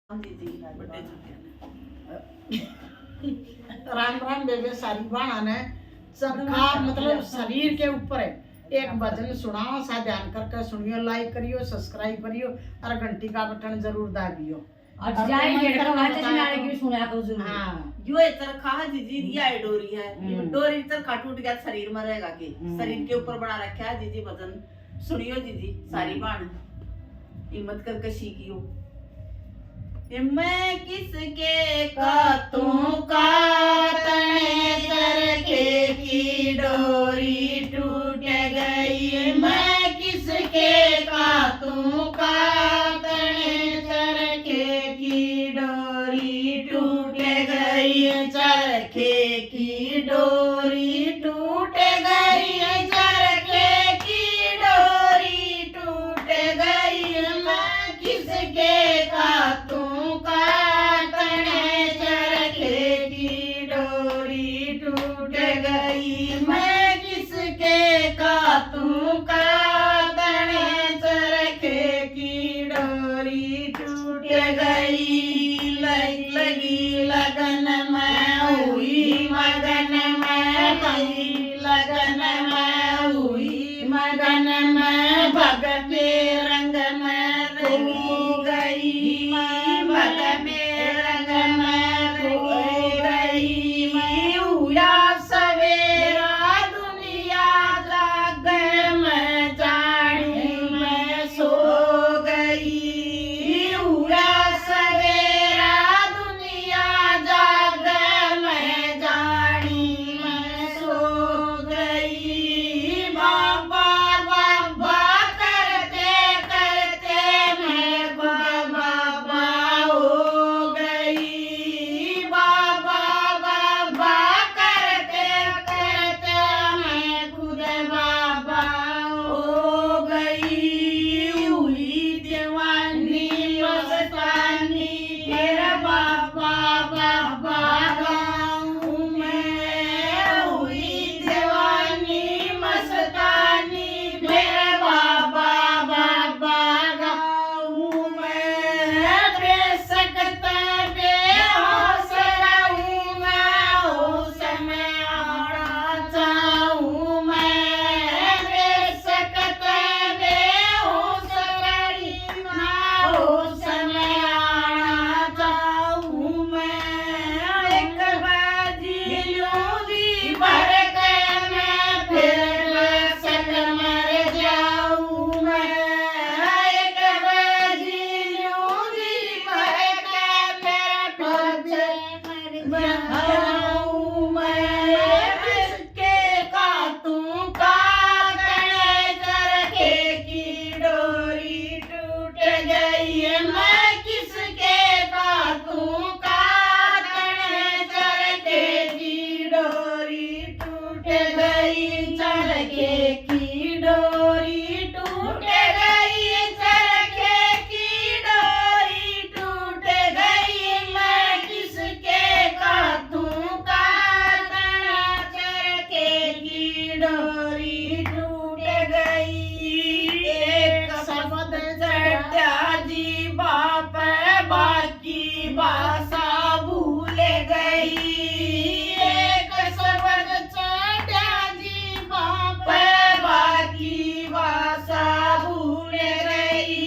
राम राम बेबे सारी बाणा ने चरखा मतलब शरीर के ऊपर है। एक भजन सुनाओ सा, ध्यान करके सुनियो, लाइक करियो, सब्सक्राइब करियो और घंटी का बटन जरूर दाबियो। और जाई लड़का वाचे नाले की सुना को जरूर। हां यो ए चरखा जीजी ये डोरी है, डोरी चरखा टूट गया शरीर में रहेगा के शरीर के ऊपर बना रखा है जीजी। भजन सुनियो जीजी सारी बाण हिम्मत करके सीखियो। मैं किसके कातों का तने चरखे की डोरी टूट गई। मैं किसके कातों का तने चरखे की डोरी टूट गई। चरखे की डोरी टूट गई, चरखे की डोरी टूट गई। मैं किसके कातों गई। मैं किसके कातों का तने चरखे की डोरी टूट गई। लगी लगन में हुई मगन में, लगन में हुई मगन में, भगते रंग में रो गई। भग में रंग में रो गई। मैं हुआ सवेरा दुनिया जाग मैं जानी मैं सो गई। हुआ सवेरा दुनिया जाग मैं जानी मैं सो गई। बाबा बाबा करते करते मैं बाबा हो गई। बाबा बाबा करते करते मैं खुद बाबा हो गई। हुई दीवानी मस्तानी फिर बाबा बाबा गाऊं मैं। हुई दीवानी मस्तानी फिर बाबा बाबा गाऊं मैं। बेसकता बेहोश रहूं मैं, होश में आना चाहूं मैं। बेसकता बेहोश रही ना, होश में आना चाहूं मैं। एक बाजी लूंगी भर के मैं फिर बेसक मर जाऊं मैं। एक बाजी लूंगी भर के मैं फिर मर जाऊं मैं। किसके कातों का तने चरखे की डोरी टूट गई। मैं किसके कातों का तने चरखे की डोरी टूट गई। चरखे की डोरी टूट गई, चरखे की डोरी टूट गई। मैं किसके कातों का तना चरखे की डोरी टूट गई। एक शब्द चढ़ा जी बाप बाकी भाषा भूल गई। एक शब्द चढ़ा जी बाप बाकी भाषा भूल गई।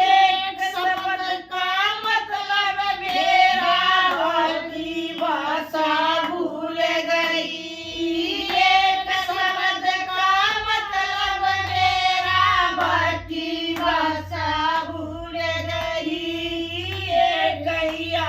एक शब्द का मतलब मेरा बाकी भाषा भूल गई। एक शब्द का मतलब मेरा बाकी भाषा भूल गई। एक गैया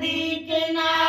नदी किनारे